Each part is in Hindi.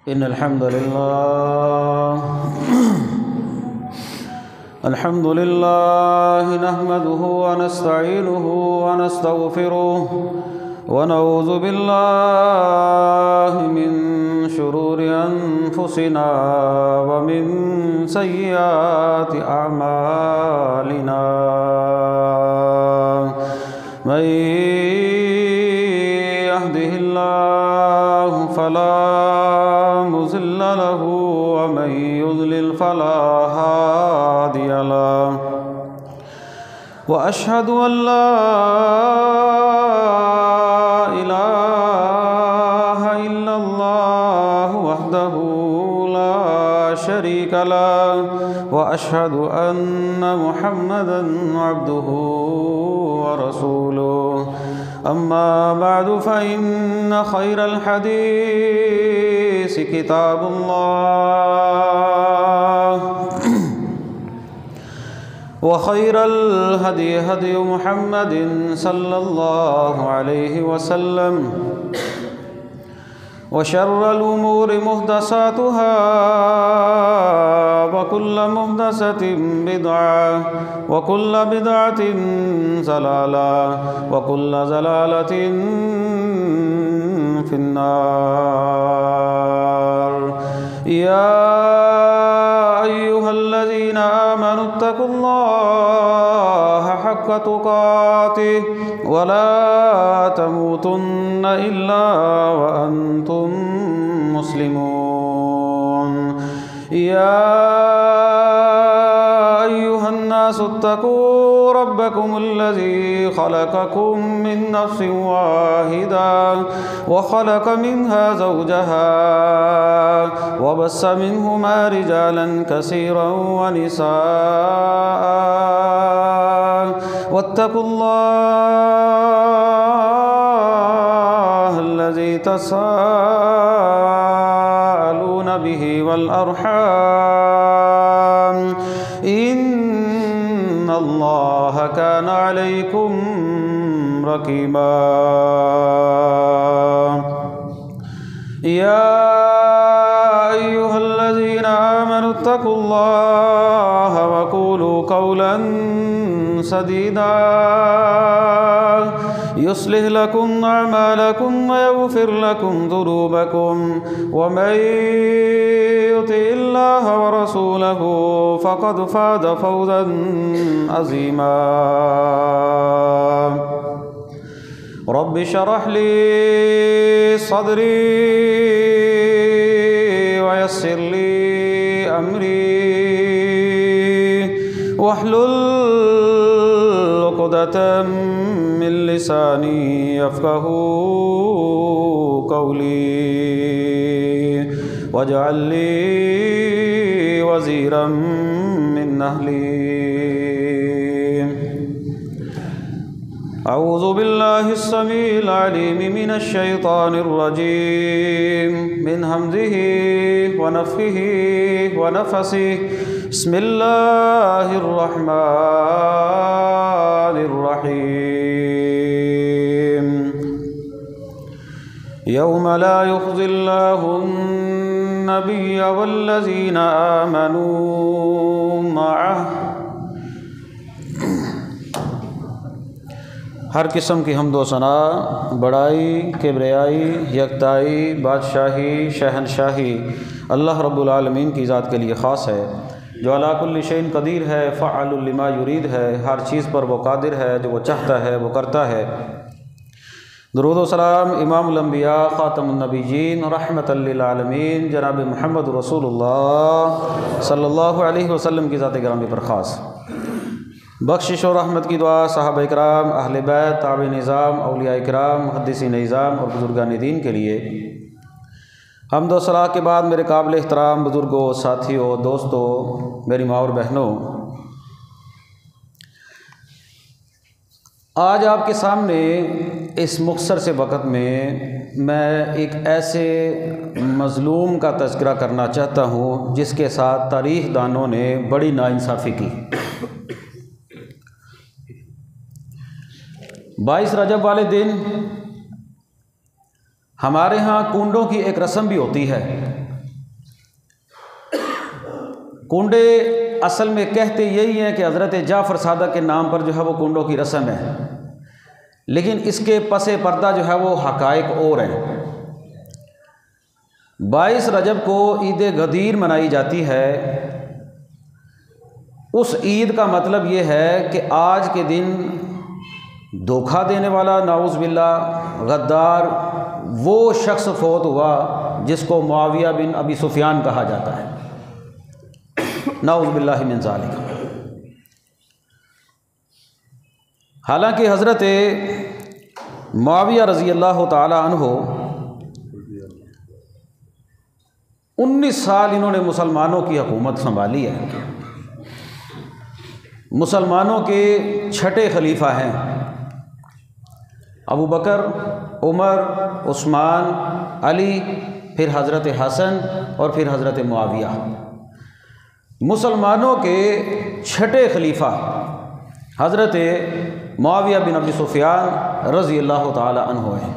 इन्नल हम्दुलिल्लाह नहमदुहु व नस्तईनुहु व नस्तगफिरुहु व नऊज़ु बिल्लाहि मिन शुरूरि अनफुसिना व मिन सय्यिआति अअमालिना। मन यहदिहिल्लाहु फला मुज़िल्ल लहु व मन युज़लिल फला हादिय लहु व अशहदु अल्ला इलाहा इल्लल्लाहु वहदहु ला शरीक लहु व अशहदु अन्न मुहम्मदन अब्दुहु व रसूलुहु। अम्मा बअदु फ़इन्न खैरल हदीस किताबुल्लाह व खैरल हदी हदी मुहम्मदिन सल्लल्लाहु अलैहि वसल्लम व शर्रल उमूरि मुहदसातुहा व कुल्लु मुहदसतिन बिदअह व कुल्लु बिदअतिन ज़लालह व कुल्लु ज़लालतिन फिन्नार। या अय्युहल्लज़ीना आमनुत्तकुल्लाहा हक्का तुक़ातिह व ला तमूतुन्न इल्ला व अंतुम मुस्लिमून। या अय्युहन्नासु इत्तक़ू रब्बकुमुल्लज़ी ख़लक़कुम मिन नफ़्सिन वाहिदा व ख़लक़ मिन्हा ज़ौजहा व बस्स मिन्हुमा रिजालन कसीरन व निसाअ वत्तक़ुल्लाह अल्लज़ी तसाअलून बिही वल अर्हाम इन्नल्लाह कान अलैकुम रक़ीबा। या अय्युहल्लज़ीना आमनुत्तकुल्लाहा व क़ूलू क़ौलन सदीदा युस्लिह लकुम अअमालकुम व यग़फ़िर लकुम ज़ुनूबकुम व मन युतिइल्लाह व रसूलहु फ़क़द फ़ाज़ फ़ौज़न अज़ीमा। रब्बि शरह ली सदरी व यस्सिर ली अमरी वहलुल उक़दतम मिन लिसानी यफ़क़हू क़ौली वजअल ली वज़ीरम मिन अहली। अऊज़ु बिल्लाहिस समीइल अलीम मिनश शैतानिर रजीम मिन हम्ज़िही व नफ़्ख़िही व नफ़सिही। बिस्मिल्लाहिर रहमानिर रहीम। यौम ला युख़ज़िल्लाहुन नबिय्य वल्लज़ीना आमनू मअह। हर किस्म की हम्दो सना, बड़ाई, किबरियाई, यकताई, बादशाही, शहनशाही अल्लाह रब्बुल आलमीन की ज़ात के लिए ख़ास है, जो अला कुल्लि शैइन कदीर है, फ़अलुल लिमा युरीद है। हर चीज़ पर वो कादिर है, जो वो चाहता है वो करता है। दुरूद व सलाम इमामुल अंबिया ख़ातमुन नबिय्यीन रहमतल लिल आलमीन जनाब मुहम्मद रसूलुल्लाह सल्लल्लाहु अलैहि वसल्लम की ज़ात गिरामी पर ख़ास। बख्शिश और रहमत की दुआ सहाबा इकराम, अहले बैत, ताबे निज़ाम, औलिया इकराम, मुहद्दिसीन निज़ाम और बुज़ुर्गान दीन के लिए। हम्द व सलाह के बाद मेरे काबिल एहतराम बुज़ुर्गों, साथियों, दोस्तों, मेरी माँ और बहनों, आज आपके सामने इस मुख्तसर से वक़्त में मैं एक ऐसे मज़लूम का तज़किरा करना चाहता हूँ जिसके साथ तारीख़ दानों ने बड़ी नाइंसाफ़ी की। 22 रजब वाले दिन हमारे यहाँ कुंडों की एक रस्म भी होती है। कुंडे असल में कहते यही हैं कि हज़रत जाफ़र सादक के नाम पर जो है वो कुंडों की रस्म है, लेकिन इसके पसे पर्दा जो है वो हक़ाइक़ और हैं। 22 रजब को ईद गदीर मनाई जाती है। उस ईद का मतलब ये है कि आज के दिन धोखा देने वाला, नाउज़ बिल्लाह, गद्दार, वो शख्स फौत हुआ जिसको मुआविया बिन अबी सुफियान कहा जाता है, नाउज़ बिल्लाहि मिन ज़ालिक। हालांकि हज़रत मुआविया रज़ी अल्लाह ताला अन्हो 19 साल इन्होंने मुसलमानों की हुकूमत संभाली है। मुसलमानों के छठे खलीफा हैं अबू बकर, उमर, उस्मान, अली, फिर हज़रत हसन और फिर हज़रत मुआविया। मुसलमानों के छठे खलीफा हज़रत मुआविया बिन अबी सुफियान रज़ी अल्लाह ताला अन्हु हैं।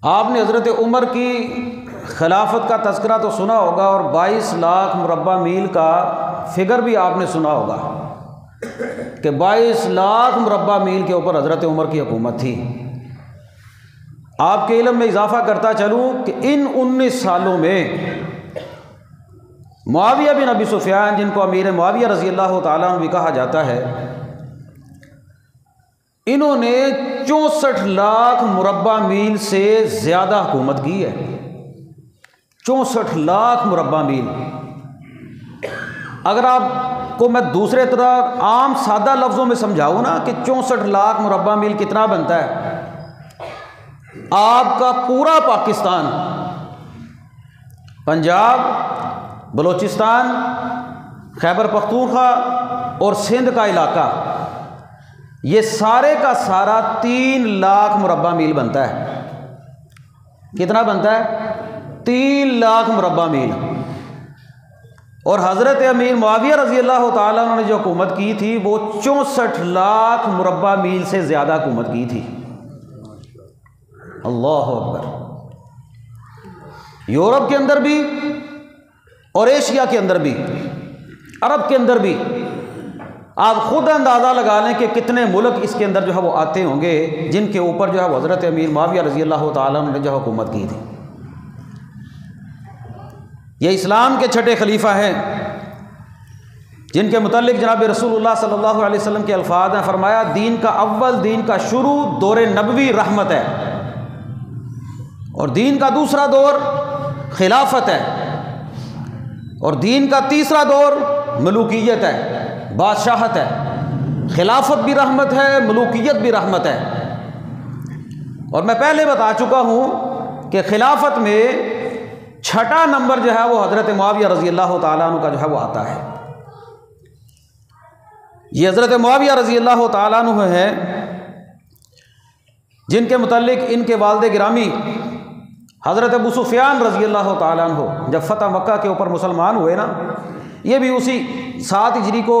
आपने हज़रत उमर की खिलाफत का तज़किरा तो सुना होगा और 22 लाख मुरब्बा मील का फ़िगर भी आपने सुना होगा कि 22 लाख मुरब्बा मील के ऊपर हज़रत उमर की हुकूमत थी। आपके इल्म में इजाफ़ा करता चलूँ कि इन 19 सालों में मुआविया बिन अबी सुफियान, जिनको अमीर मुआविया रज़ी अल्लाह ताला अन्हु भी कहा जाता है, इन्होंने 64 लाख मुरब्बा मील से ज़्यादा हुकूमत की है। 64 लाख मुरब्बा मील। अगर आपको मैं दूसरे तरह आम सादा लफ्ज़ों में समझाऊँ ना कि 64 लाख मुरब्बा मील कितना बनता है, आपका पूरा पाकिस्तान, पंजाब, बलोचिस्तान, खैबर पख्तूनख्वा और सिंध का इलाका, ये सारे का सारा 3 लाख मुरब्बा मील बनता है। कितना बनता है? 3 लाख मुरब्बा मील। और हज़रत अमीर मुआविया रज़ी अल्लाह ताला उन्होंने जो हुकूमत की थी वो 64 लाख मुरब्बा मील से ज़्यादा हुकूमत की थी। अल्लाह अकबर। यूरोप के अंदर भी और एशिया के अंदर भी, अरब के अंदर भी, आप खुद अंदाज़ा लगा लें कि कितने मुल्क इसके अंदर जो है वो आते होंगे जिनके ऊपर जो है वो हज़रत अमीर मुआविया रज़ी अल्लाह ताला ने जो हुकूमत की थी। ये इस्लाम के छठे खलीफा हैं जिनके मुतालिक जनाब रसूलुल्लाह सल्लल्लाहु अलैहि वसल्लम के अल्फाज हैं, फरमाया दीन का अव्वल, दीन का शुरू दौर नबवी रहमत है और दीन का दूसरा दौर खिलाफत है और दीन का तीसरा दौर मलूकियत है, बादशाहत है। खिलाफत भी रहमत है, मलूकियत भी रहमत है। और मैं पहले बता चुका हूँ कि खिलाफत में छठा नंबर जो है वो हज़रत मुआविया रज़ी अल्लाह ताला अन्हु का जो है वो आता है। ये हज़रत मुआविया रज़ी अल्लाह ताला अन्हु है जिनके मुतालिक इनके वालिद गिरामी हज़रत अबू सुफियान रज़ी अल्लाह ताला अन्हु जब फ़तह मक्का के ऊपर मुसलमान हुए ना, ये भी उसी 7 हिजरी को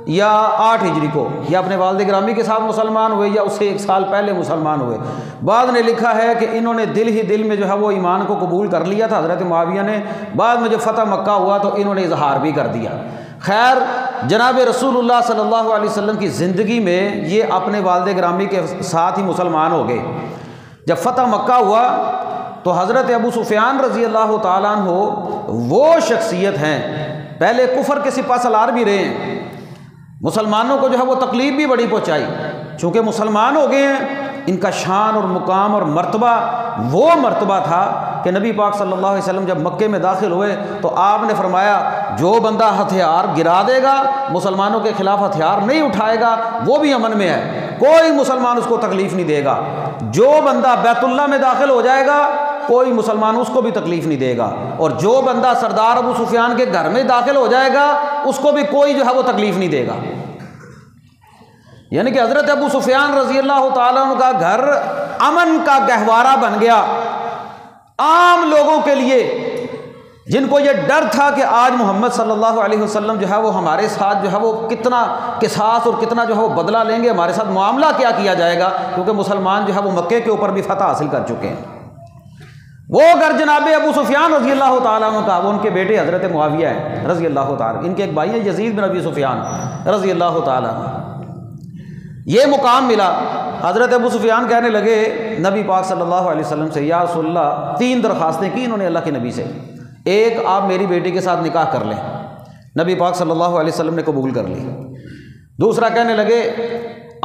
या 8 हिजरी को या अपने वालिद गिरामी के साथ मुसलमान हुए या उससे 1 साल पहले मुसलमान हुए। बाद ने लिखा है कि इन्होंने दिल ही दिल में जो है वो ईमान को कबूल कर लिया था हज़रत मुआविया ने। बाद में जब फ़तह मक्का हुआ तो इन्होंने इजहार भी कर दिया। खैर, जनाब रसूलुल्लाह सल्लल्लाहु अलैहि वसल्लम की ज़िंदगी में ये अपने वालिद गिरामी के साथ ही मुसलमान हो गए। जब फ़तह मक्का हुआ तो हज़रत अबू सुफियान रज़ी अल्लाह ताला अन्हु वो शख्सियत हैं, पहले कुफर के सिपा सलार भी रहे हैं, मुसलमानों को जो है वो तकलीफ़ भी बड़ी पहुँचाई। चूँकि मुसलमान हो गए हैं, इनका शान और मुकाम और मर्तबा वो मर्तबा था कि नबी पाक सल्लल्लाहु अलैहि वसल्लम जब मक्के में दाखिल हुए तो आपने फरमाया जो बंदा हथियार गिरा देगा, मुसलमानों के ख़िलाफ़ हथियार नहीं उठाएगा, वो भी अमन में है, कोई मुसलमान उसको तकलीफ़ नहीं देगा। जो बंदा बैतुल्लाह में दाखिल हो जाएगा कोई मुसलमान उसको भी तकलीफ़ नहीं देगा, और जो बंदा सरदार अबू सुफियान के घर में दाखिल हो जाएगा उसको भी कोई जो है वो तकलीफ़ नहीं देगा। यानी कि हज़रत अबू सुफियान रज़ी अल्लाह ताला अन्हु का घर अमन का गहवारा बन गया। आम लोगों के लिए जिनको ये डर था कि आज मोहम्मद सल्लल्लाहु अलैहि वसल्लम जो है वो हमारे साथ जो है वो कितना किसास और कितना जो है वो बदला लेंगे, हमारे साथ मामला क्या किया जाएगा, क्योंकि मुसलमान जो है वो मक्के के ऊपर भी फतह हासिल कर चुके हैं। वो अगर जनाब अबू सुफियान रज़ी अल्लाह ताला अन्हु का, वो उनके बेटे हज़रत मुआविया हैं रज़ी अल्लाह ताला, इनके एक भाई हैं यजीद बिन अबी सुफियान रज़ी अल्लाह ताला, ये मुकाम मिला। हज़रत अबू सुफियान कहने लगे नबी पाक सल्लल्लाहु अलैहि वसल्लम से, या रसूलल्लाह, 3 दरख्वास्तें की इन्होंने अल्लाह के नबी से। एक, आप मेरी बेटी के साथ निकाह कर लें, नबी पाक सल्लल्लाहु अलैहि वसल्लम ने कबूल कर ली। दूसरा कहने लगे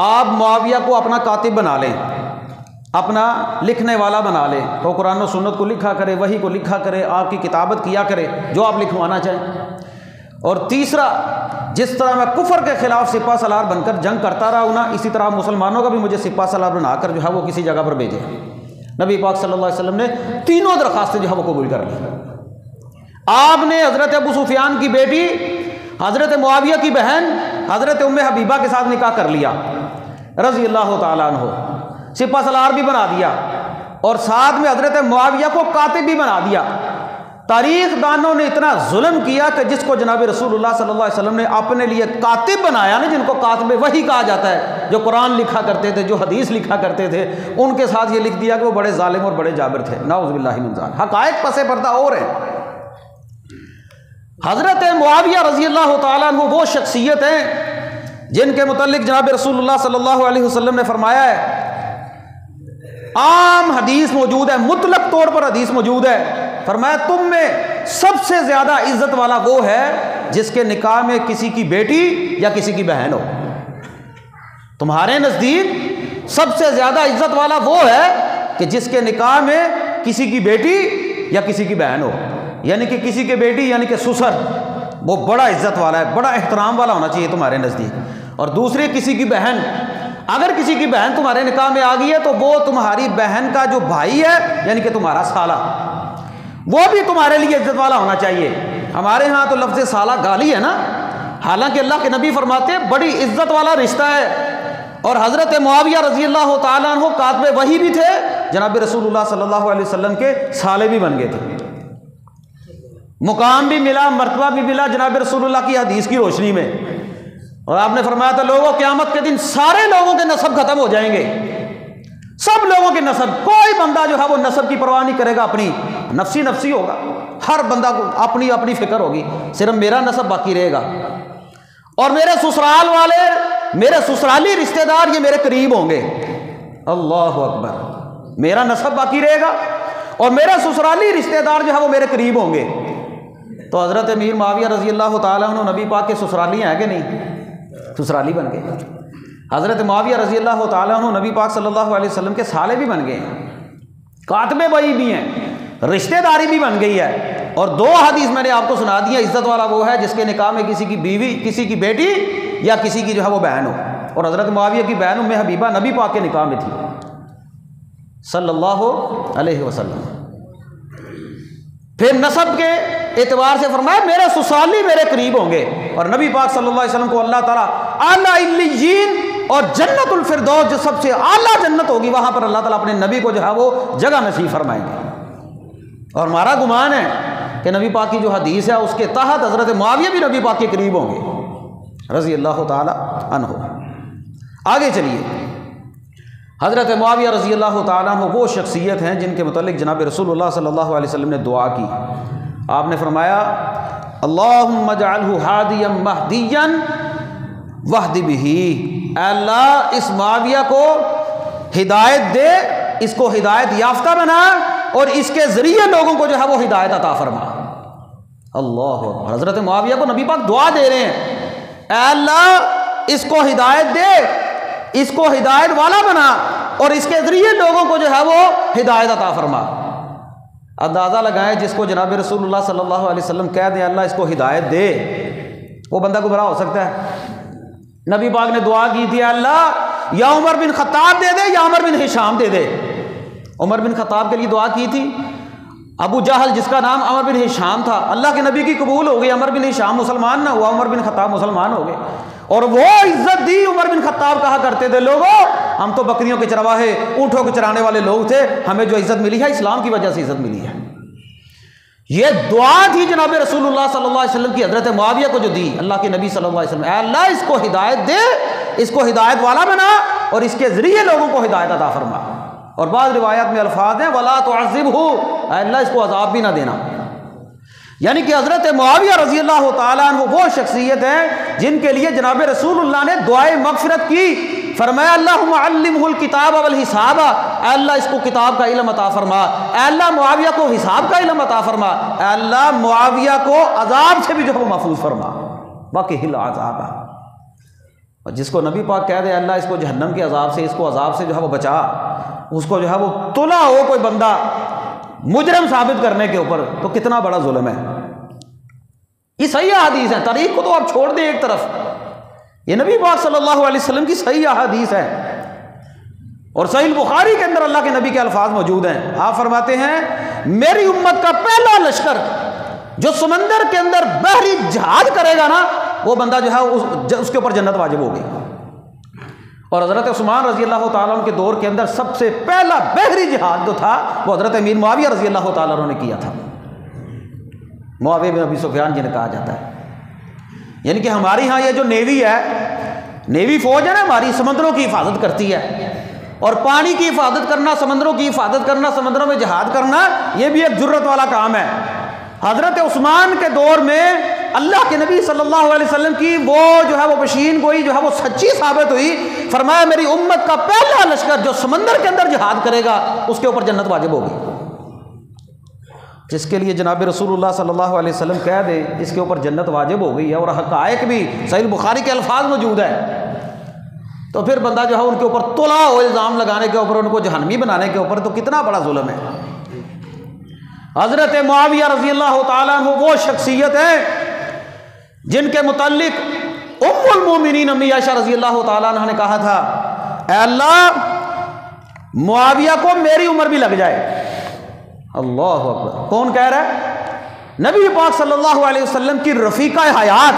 आप मुआविया को अपना कातिब बना लें, अपना लिखने वाला बना लें, तो कुरान और सुन्नत को लिखा करे, वही को लिखा करे, आपकी किताबत किया करे, जो आप लिखवाना चाहें। और तीसरा, जिस तरह मैं कुफर के खिलाफ सिपा सलार बनकर जंग करता रहा हूँ ना, इसी तरह मुसलमानों का भी मुझे सिपा सलार बनाकर जो है वो किसी जगह पर भेजे। नबी पाक सल्लल्लाहु अलैहि वसल्लम ने तीनों दरख्वास्तें जो है वो कबूल कर ली। आपने हज़रत अबू सुफियान की बेटी, हज़रत मुआविया की बहन हज़रत उम्मे हबीबा के साथ निकाह कर लिया रज़ी अल्लाह ताला अन्हो, सिपा सलार भी बना दिया, और साथ में हज़रत मुआविया को कातिब भी बना दिया। तारीख दानों ने इतना जुल्म किया कि जिसको जनाब रसूलुल्लाह सल्लल्लाहु अलैहि वसल्लम ने अपने लिए कातिब बनाया ना, जिनको कातिब वही कहा जाता है, जो कुरान लिखा करते थे, जो हदीस लिखा करते थे, उनके साथ ये लिख दिया कि वो बड़े जालिम और बड़े जाबिर थे। नाउज़ु बिल्लाहि मिन ज़ालिक। हक़ाइक़ पसे पर्दा और है। हज़रत मुआविया रज़ी अल्लाह ताला अन्हु वो शख्सियत हैं जिनके मुतल्लिक जनाब रसूलुल्लाह सल्लल्लाहु अलैहि वसल्लम ने फरमाया है, आम हदीस मौजूद है, मुतलक तौर पर हदीस मौजूद है, फरमाया तुम में सबसे ज़्यादा इज्जत वाला वो है जिसके निकाह में किसी की बेटी या किसी की बहन हो। तुम्हारे नज़दीक सबसे ज़्यादा इज्जत वाला वो है कि जिसके निकाह में किसी की बेटी या किसी की बहन हो, यानी कि किसी की बेटी यानी कि ससुर, वो बड़ा इज्जत वाला है, बड़ा एहतराम वाला होना चाहिए तुम्हारे नज़दीक। और दूसरी किसी की बहन, अगर किसी की बहन तुम्हारे निकाह में आ गई है तो वो तुम्हारी बहन का जो भाई है यानी कि तुम्हारा साला, वो भी तुम्हारे लिए इज्जत वाला होना चाहिए। हमारे यहाँ तो लफ्ज़ साला गाली है ना, हालांकि अल्लाह के नबी फरमाते हैं बड़ी इज्जत वाला रिश्ता है। और हज़रत मुआविया रज़ी अल्लाह ताला अन्हु कातिब वही भी थे, जनाब रसूलुल्लाह सल्लल्लाहु अलैहि वसल्लम के साले भी बन गए थे, मुकाम भी मिला, मर्तबा भी मिला जनाब रसूलुल्लाह की हदीस की रोशनी में। और आपने फरमाया था लोगों, क़यामत के दिन सारे लोगों के नसब खत्म हो जाएंगे, सब लोगों के नसब, कोई बंदा जो है वो नसब की परवाह नहीं करेगा, अपनी नफसी नफसी होगा, हर बंदा को अपनी अपनी फिक्र होगी, सिर्फ मेरा नसब बाकी रहेगा। और मेरे ससुराल वाले, मेरे ससुराली रिश्तेदार ये मेरे करीब होंगे, अल्लाह अकबर, मेरा नसब बाकी रहेगा और मेरे ससुराली रिश्तेदार जो है वो मेरे करीब होंगे। तो हज़रत अमीर मुआविया रज़ी अल्लाह ताला अन्हु नबी पाक के ससुराली हैं कि नहीं, ससुराली बन गए। हज़रत मुआविया रज़ी अल्लाह ताला अन्हु नबी पाक सल्लल्लाहु अलैहि वसल्लम के साले भी बन गए हैं, कातिबे वही भी हैं, रिश्तेदारी भी बन गई है। और 2 हदीस मैंने आपको सुना दी है, इज्जत वाला वो है जिसके निकाह में किसी की बीवी, किसी की बेटी या किसी की जो है वो बहन हो। और हज़रत मुआविया की बहन उम्मे हबीबा नबी पाक के निकाह में थी सल्लल्लाहु अलैहि वसल्लम। फिर नसब के एतबार से फरमाया मेरे ससुराली मेरे करीब होंगे। और नबी पाक सल्लल्लाहु अलैहि वसल्लम को अल्लाह ताला आला इल्लियीन और जन्नतुल फिरदौस, जो सबसे आला जन्नत होगी, वहां पर अल्लाह ताला अपने नबी को जो है वो जगह नसीब फरमाएंगे। और हमारा गुमान है कि नबी पाक की जो हदीस है उसके तहत हज़रत मुआविया भी नबी पाक के करीब होंगे रज़ी अल्लाह ताला अन्हु। आगे चलिए, हज़रत मुआविया रज़ी अल्लाह ताला अन्हु वो शख्सियत हैं जिनके मुतल्लिक जनाब रसूलुल्लाह सल्लल्लाहु अलैहि वसल्लम ने दुआ की। आपने फरमाया अल्लाहुम्मा जअलहु हादियम महदियन वहदि बिही, अल्लाह इस मुआविया को हिदायत दे, इसको हिदायत याफ्ता बना और इसके ज़रिए लोगों को जो है वो हिदायत अता फरमा। अल्लाह, हज़रत मुआविया को नबी पाक दुआ दे रहे हैं, अल्लाह इसको हिदायत दे, इसको हिदायत वाला बना और इसके ज़रिए लोगों को जो है वो हिदायत अता फरमा। अंदाज़ा लगाएं, जिसको जनाब रसूलुल्लाह सल्लल्लाहु अलैहि वसल्लम कह दें अल्लाह इसको हिदायत दे, वो बंदा गुमराह हो सकता है। नबी पाक ने दुआ की थी अल्लाह या उमर बिन खत्ताब दे दे या उमर बिन हिशाम दे दे। उमर बिन खत्ताब के लिए दुआ की थी, अबू जहल जिसका नाम अमर बिन हिशाम था, अल्लाह के नबी की कबूल हो गई, अमर बिन हिशाम मुसलमान ना हुआ, उमर बिन खत्ताब मुसलमान हो गए। और वो इज्जत दी, उमर बिन खत्ताब कहा करते थे लोगों हम तो बकरियों के चरवाहे, ऊँटों के चराने वाले लोग थे, हमें जो इज्जत मिली है इस्लाम की वजह से इज्जत मिली है। ये दुआ थी जनाब रसूलुल्लाह सल्लल्लाहु अलैहि वसल्लम की हज़रत मुआविया को जो दी अल्लाह के नबी सल्लल्लाहु अलैहि वसल्लम, अल्लाह इसको हिदायत दे, इसको हिदायत वाला बना और इसके ज़रिए लोगों को हिदायत अता फरमा। और बाद रिवायत में अल्फाज हैं वला तुअज़्ज़िबहु, अल्लाह इसको अजाब भी ना देना। यानी कि हज़रत मुआविया रज़ी अल्लाह ताला अन्हु वो शख्सियत है जिनके लिए जनाब रसूलुल्लाह ने दुआए मग़फ़िरत की। फरमाया अल्लाहुम्मा अल्लिमहुल किताब वल हिसाब, अल्लाह इसको किताब का इल्म अता फरमा, अल्लाह मुआविया को हिसाब का इल्म अता फरमा, अल्लाह मुआविया को अजाब से भी जो है महफूज फरमा, बाकी हिल अजाब। और जिसको नबी पाक कह दे अल्लाह इसको जहन्नम के अजाब से, इसको अजाब से जो है वो बचा, उसको जो है वो तुला हो कोई बंदा मुजरम साबित करने के ऊपर, तो कितना बड़ा जुल्म है। ये सही हदीस है, तारीख को तो आप छोड़ दें एक तरफ, ये नबी पाक सल्लल्लाहु अलैहि वसल्लम की सही हदीस है। और सही बुखारी के अंदर अल्लाह के नबी के अल्फाज मौजूद हैं। आप फरमाते हैं मेरी उम्मत का पहला लश्कर जो समंदर के अंदर बहरी जहाज करेगा ना, वो बंदा जो है उसके ऊपर जन्नत वाजिब होगी। और हज़रत उस्मान रज़ी अल्लाह ताला के दौर के अंदर सबसे पहला बहरी जिहाद जो था वो हज़रत अमीर मुआविया रज़ी अल्लाह ताला ने किया था। मुआविया बिन अबी सुफियान जिन्हें कहा जाता है। यानी कि हमारी यहाँ ये जो नेवी है, नेवी फौज है ना हमारी, समंदरों की हिफाजत करती है। और पानी की हिफाजत करना, समंदरों की हिफाजत करना, समंदरों में जहाद करना, ये भी एक जुर्रत वाला काम है। हज़रत उस्मान के दौर में अल्लाह के नबी सल्लल्लाहु अलैहि वसल्लम की वो जो है वो बशीन गोई जो है वो सच्ची साबित हुई। फरमाया मेरी उम्मत का पहला लश्कर जो समंदर के अंदर जिहाद करेगा उसके ऊपर जन्नत वाजिब होगी। जिसके लिए जनाब रसूलुल्लाह सल्लल्लाहु अलैहि वसल्लम कह दे इसके ऊपर जन्नत वाजिब हो गई है और हक़ाइक़ भी सही बुखारी के अल्फाज मौजूद है, तो फिर बंदा जो है उनके ऊपर तुला हो इल्ज़ाम लगाने के ऊपर, उनको जहन्नमी बनाने के ऊपर, तो कितना बड़ा जुल्म है। हज़रत मुआविया रज़ी अल्लाह ताला अन्हु वो शख्सियत है जिनके मुताल्लिक उम्मुल मोमिनीन अम्मी आयशा रज़ी अल्लाह ताला अन्हा ने कहा था अल्लाह मुआविया को मेरी उम्र भी लग जाए। अल्लाह अकबर। कौन कह रहा है? नबी पाक सल्लल्लाहु अलैहि वसल्लम की रफ़ीका हयात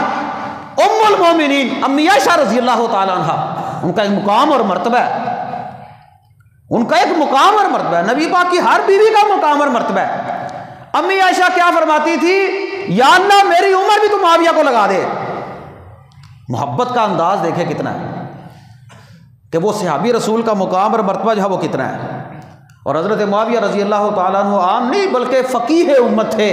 उम्मुल मोमिनीन अम्मी आयशा रज़ी अल्लाह ताला अन्हा, उनका एक मुकाम और मर्तबा है, उनका एक मुकाम और मर्तबा है। नबी पाक की हर बीवी का मुकाम और मर्तबा है। अम्मी आयशा क्या फरमाती थी, या अल्लाह मेरी उम्र भी तुम मुआविया को लगा दे। मोहब्बत का अंदाज देखे कितना है कि वो सहाबी रसूल का मुकाम और मर्तबा जो है वो कितना है। और हज़रत मुआविया रज़ी अल्लाह ताला अन्हु आम नहीं बल्कि फ़कीह उम्मत थे।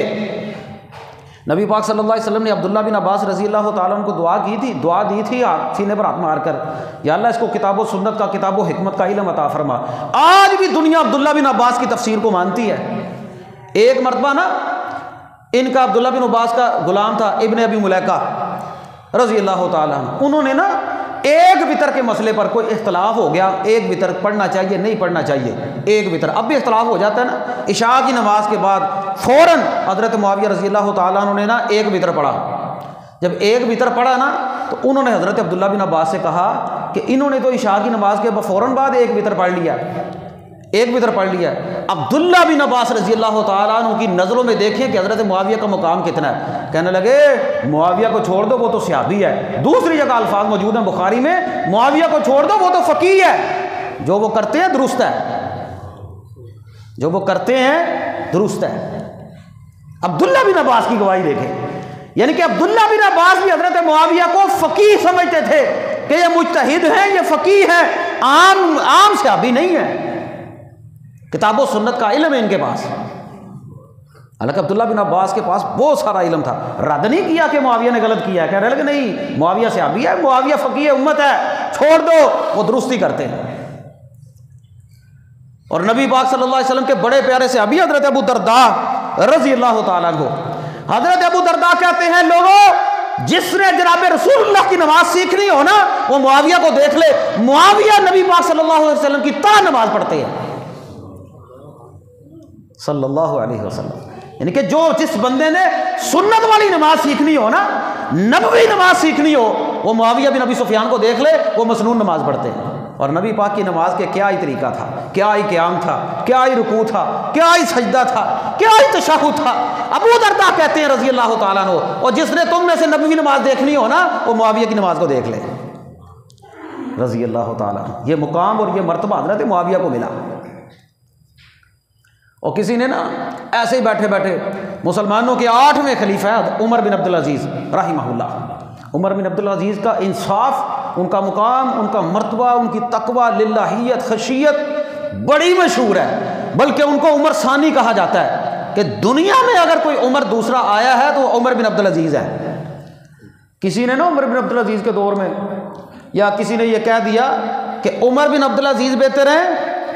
नबी पाक सल्लल्लाहु अलैहि वसल्लम ने अब्दुल्ला बिन अब्बास रज़ी अल्लाह ताला अन्हु को दुआ दी थी सीने पर हाथ मारकर, या अल्लाह इसको किताबो सुन्नत का, किताबो हिकमत का इल्म अता फरमा। आज भी दुनिया अब्दुल्ला बिन अब्बास की तफसीर को मानती है। एक मरतबा ना इनका अब्दुल्ला बिन अब्बास का गुलाम था इब्न अबी मुलैका रज़ी अल्लाह ताला अन्हु, उन्होंने ना एक वितर के मसले पर कोई इख्तलाफ हो गया, एक वितर पढ़ना चाहिए नहीं पढ़ना चाहिए, एक वितर। अब भी इख्तलाफ हो जाता है ना, इशा की नमाज के बाद फ़ौरन हज़रत मुआविया रज़ी अल्लाह ताला अन्हु ने ना एक वितर पढ़ा। जब एक वितर पढ़ा ना तो उन्होंने हज़रत अब्दुल्ला बिन अब्बास से कहा कि इन्होंने तो इशा की नमाज के फ़ौरन बाद एक वितर पढ़ लिया, एक वितर पढ़ लिया। अब्दुल्ला बिन अब्बास रज़ी अल्लाह ताला अन्हु की नज़रों में देखें कि हज़रत मुआविया का मुकाम कितना है। कहने लगे मुआविया को छोड़ दो वो तो सहाबी है। दूसरी जगह अल्फाज मौजूद हैं बुखारी में, मुआविया को छोड़ दो वो तो फ़कीह है, जो वो करते हैं दुरुस्त है, जो वो करते हैं दुरुस्त है। अब्दुल्ला बिन अब्बास की गवाही देखें, यानी कि अब्दुल्ला बिन अब्बास भी हज़रत मुआविया को फ़कीह समझते थे कि ये मुज्तहिद हैं, ये फ़कीह हैं, आम सहाबी नहीं है, किताबो सुन्नत का इल्म है इनके पास। हालांकि अब्दुल्ला बिन अब्बास के पास बहुत सारा इल्म था। रद्द नहीं किया कि मुआविया ने गलत किया, कह रहे कि नहीं मुआविया सहाबी है, मुआविया फ़कीह उम्मत है, छोड़ दो, वो दुरुस्ती करते हैं। और नबी पाक सल्लल्लाहु अलैहि वसल्लम के बड़े प्यारे सहाबी हज़रत अबू दरदा रज़ी अल्लाह ताला अन्हु, हज़रत अबू दरदा कहते हैं लोगों जिसने जनाब रसूलुल्लाह की नमाज सीखनी हो ना वो मुआविया को देख ले। मुआविया नबी पाक सल्लल्लाहु अलैहि वसल्लम की ता नमाज पढ़ते हैं सल्लल्लाहु अलैहि वसल्लम। यानी कि जो जिस बंदे ने सुन्नत वाली नमाज सीखनी हो ना, नबवी नमाज सीखनी हो, वो मुआविया बिन अबी सुफियान को देख ले, वो मसनून नमाज पढ़ते हैं। और नबी पाक की नमाज के क्या ही तरीका था, क्या ही क़याम था, क्या ही रुकू था, क्या ही सजदा था, क्या ही तशहुद था। अबू दरदा कहते हैं रज़ी अल्लाह ताला अन्हु, और जिसने तुम में से नबवी नमाज देखनी हो ना वो मुआविया की नमाज को देख ले रज़ी अल्लाह ताला। ये मुकाम और ये मर्तबा हज़रत मुआविया को मिला। और किसी ने ना ऐसे ही बैठे बैठे मुसलमानों के 8वें खलीफा है उमर बिन अब्दुल अजीज़ रहमहुल्लाह, उमर बिन अब्दुल अजीज़ का इंसाफ, उनका मुकाम, उनका मर्तबा, उनकी तकवा, लिल्लाहियत, खशियत बड़ी मशहूर है, बल्कि उनको उमर सानी कहा जाता है कि दुनिया में अगर कोई उमर दूसरा आया है तो उमर बिन अब्दुल अजीज़ है। किसी ने ना उमर बिन अब्दुल अजीज़ के दौर में या किसी ने यह कह दिया कि उमर बिन अब्दुल अजीज़ बेहतर हैं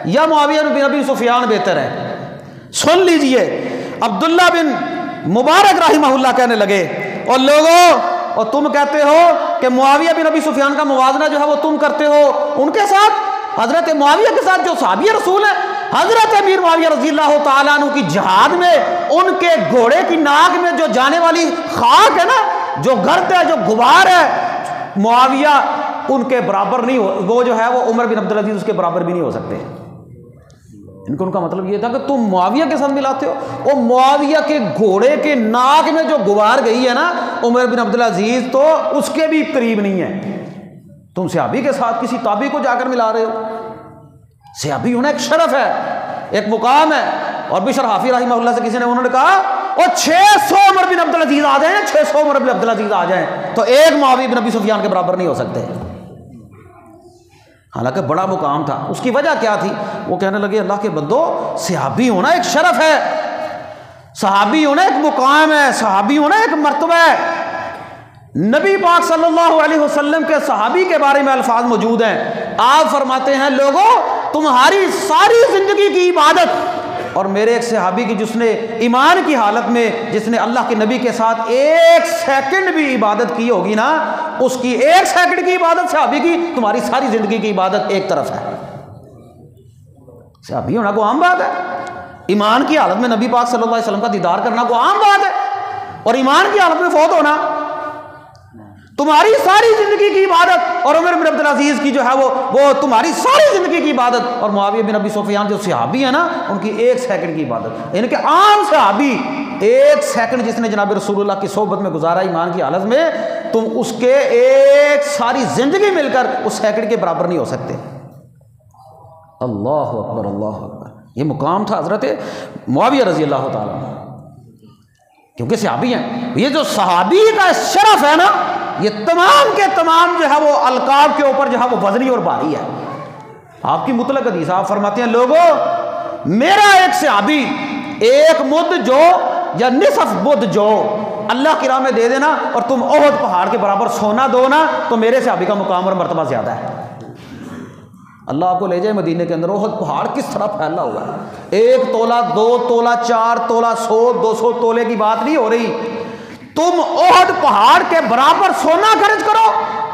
या मुआविया बिन अबी सुफियान बेहतर हैं। सुन लीजिए, अब्दुल्ला बिन मुबारक रहिमहुल्लाह कहने लगे, और लोगों, और तुम कहते हो कि मुआविया बिन अबी सुफियान का मुवाजना जो है वो तुम करते हो उनके साथ, हजरत मुआविया के साथ जो सहाबी रसूल है, हजरत अमीर मुआविया रज़ियल्लाहु ताला अन्हु की जहाद में उनके घोड़े की नाक में जो जाने वाली खाक है ना, जो गर्द है, जो गुबार है, मुआविया उनके बराबर नहीं हो, वो जो है वो उमर बिन अब्दुल अजीज़ उसके बराबर भी नहीं हो सकते। उनका मतलब ये था कि तुम मुआविया के साथ मिलाते हो, और मुआविया के घोड़े के नाक में जो गुबार गई है ना उमर बिन अब्दुल अजीज़, तो उसके भी करीब नहीं है। तुम सहाबी के साथ किसी ताबी को जाकर मिला रहे हो। सहाबी होना एक शरफ है, एक मुकाम है। और बिशर हाफी रहिमहुल्लाह से किसी ने, उन्होंने कहा और 600 उमर बिन अब्दुल अजीज़ आ जाए, 600 उमर बिन अब्दुल अजीज़ आ जाए तो एक मुआविया बिन अबी सुफियान के बराबर नहीं हो सकते। हालांकि बड़ा मुकाम था। उसकी वजह क्या थी? वो कहने लगे, अल्लाह के बंदो, सहाबी होना एक शरफ है, सहाबी होना एक मुकाम है, सहाबी होना एक मर्तबा है। नबी पाक सल्लल्लाहु अलैहि वसल्लम के सहाबी के बारे में अल्फाज मौजूद हैं। आप फरमाते हैं, लोगों, तुम्हारी सारी जिंदगी की इबादत, और मेरे एक सहाबी की जिसने ईमान की हालत में, जिसने अल्लाह के नबी के साथ 1 सेकंड भी इबादत की होगी ना, उसकी 1 सेकंड की इबादत सहाबी की तुम्हारी सारी जिंदगी की इबादत एक तरफ है। सहाबी होना को आम बात है। ईमान की हालत में नबी पाक सल्लल्लाहु अलैहि वसल्लम का दीदार करना को आम बात है, और ईमान की हालत में फौत होना तुम्हारी सारी जिंदगी की इबादत, और उमर बिन अब्दुल अजीज़ की जो है वो तुम्हारी सारी जिंदगी की इबादत, और मुआविया बिन अबी सुफियान जो सहाबी है ना, उनकी 1 सेकंड की इबादत। यानी कि आम सहाबी 1 सेकंड जिसने जनाब रसूलुल्लाह की सोहबत में गुजारा ईमान की हालत में, तुम उसके एक सारी जिंदगी मिलकर उस सेकंड के बराबर नहीं हो सकते। अल्लाह अकबर, अल्लाह अकबर। ये मुकाम था हजरत मुआविया रज़ियल्लाहु ताला, क्योंकि सहाबी हैं। ये जो सहाबी का शरफ है ना, ये तमाम के तमाम जो है वो अलकाब के ऊपर जो है वो वजनी और भारी है। आपकी मुतलक हदीस, आप फरमाते हैं, लोगों, मेरा एक सहाबी 1 मुद्द जो या निसफ मुद्द जो अल्लाह की राह में दे देना, और तुम ओहद पहाड़ के बराबर सोना दो ना, तो मेरे सहाबी का मुकाम और मर्तबा ज्यादा है। अल्लाह आपको ले जाए मदीने के अंदर, ओहद पहाड़ किस तरह फैला हुआ है। 1 तोला, 2 तोला, 4 तोला, 100, 200 तोले की बात नहीं हो रही। तुम ओहद पहाड़ के बराबर सोना खर्च करो,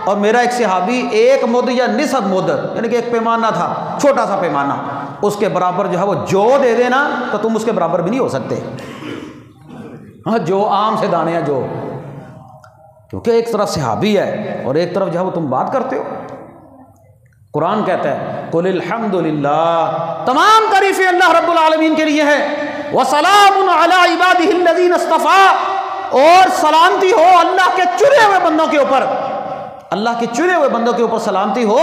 और मेरा एक सहाबी 1 मुद्द या निसफ मुद्द, यानी कि एक पैमाना था, छोटा सा पैमाना, उसके बराबर जो है वो जो दे देना, तो तुम उसके बराबर भी नहीं हो सकते। हाँ, जो आम से दाने हैं, जो, क्योंकि एक तरफ सहाबी है और एक तरफ जो है वो तुम बात करते हो। कुरान कहता है, कुलिल हम्दुलिल्लाह, तमाम तारीफें अल्लाह रब्बुल आलमीन के लिए है, व सलामुन अला इबादिहिल लज़ीना इस्तफ़ा, और सलामती हो अल्लाह के चुने हुए बंदों के ऊपर, अल्लाह के चुने हुए बंदों के ऊपर सलामती हो।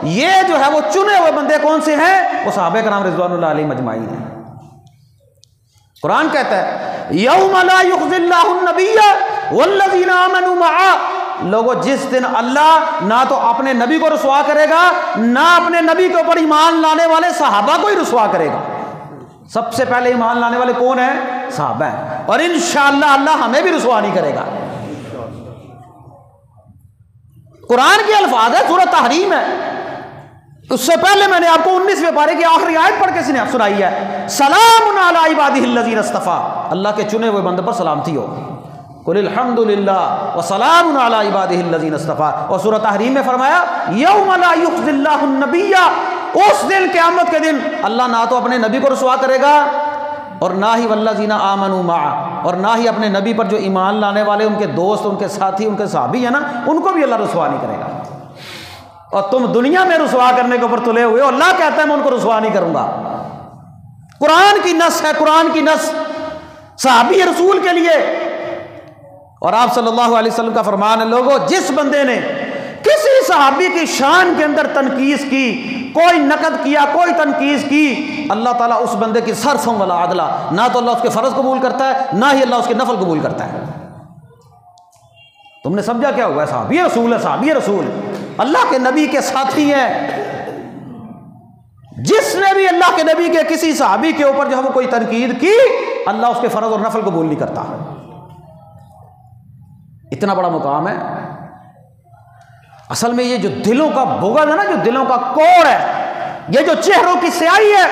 ये जो है वो चुने हुए बंदे कौन से हैं? वो सहाबे कराम रिज़वानुल्लाह अलैहिम अजमाईन हैं। कुरान कहता है, यौम ला युख़ज़िल्लाहु नबिय्य वल्लज़ीना आमनू मआ, लोगों, जिस दिन अल्लाह ना तो अपने नबी को रुसवा करेगा, ना अपने नबी के ऊपर ईमान लाने वाले सहाबा को ही रुसवा करेगा। सबसे पहले ईमान लाने वाले कौन है? सहाबा हैं, और इंशाअल्लाह अल्लाह हमें भी रुसवा नहीं करेगा। कुरान के अल्फाज है, सूरह तहरीम है। उससे पहले मैंने आपको 19वें पारे की आखिरी आयत पढ़ के सुनाई है, सलामुन अला इबादिहिल लज़ीना इस्तफ़ा, अल्लाह के चुने हुए बंदे पर सलामती हो। कुलिल हम्दुलिल्लाह व सलामुन अला इबादिहिल लज़ीना इस्तफ़ा। और सूरह तहरीम में फरमाया, यौम ला युख़ज़िल्लाहु नबिय्य, उस दिन, क़यामत के दिन, अल्लाह ना तो अपने नबी को रुसवा करेगा, और ना ही वल्लज़ीना आमनू मा, और ना ही अपने नबी पर जो ईमान लाने वाले उनके दोस्त, उनके साथी, उनके सहाबी है ना, उनको भी अल्लाह रुसवा नहीं करेगा। और तुम दुनिया में रुसवा करने के ऊपर तुले हुए हो, अल्लाह कहता है मैं उनको रुसवा नहीं करूंगा। कुरान की नस है, कुरान की नस सहाबी रसूल के लिए। और आप सल्लल्लाहु अलैहि वसल्लम का फरमान है, लोगों, जिस बंदे ने किसी सहाबी की शान के अंदर तनकीस की, कोई नकद किया, कोई तनकीस की, अल्लाह ताला उस बंदे की सरफों वाला आदला, ना तो अल्लाह उसके फर्ज कबूल करता है, ना ही अल्लाह उसके नफल कबूल करता है। तुमने समझा क्या हुआ? सहाबी रसूल है, सहाबी रसूल अल्लाह के नबी के साथी हैं। जिसने भी अल्लाह के नबी के किसी सहाबी के ऊपर जो है वो कोई तनकीद की, अल्लाह उसके फर्ज और नफल कबूल नहीं करता। इतना बड़ा मुकाम है। असल में ये जो दिलों का बुग़्ज़ है ना, जो दिलों का कोड़ है, ये जो चेहरों की स्याही है,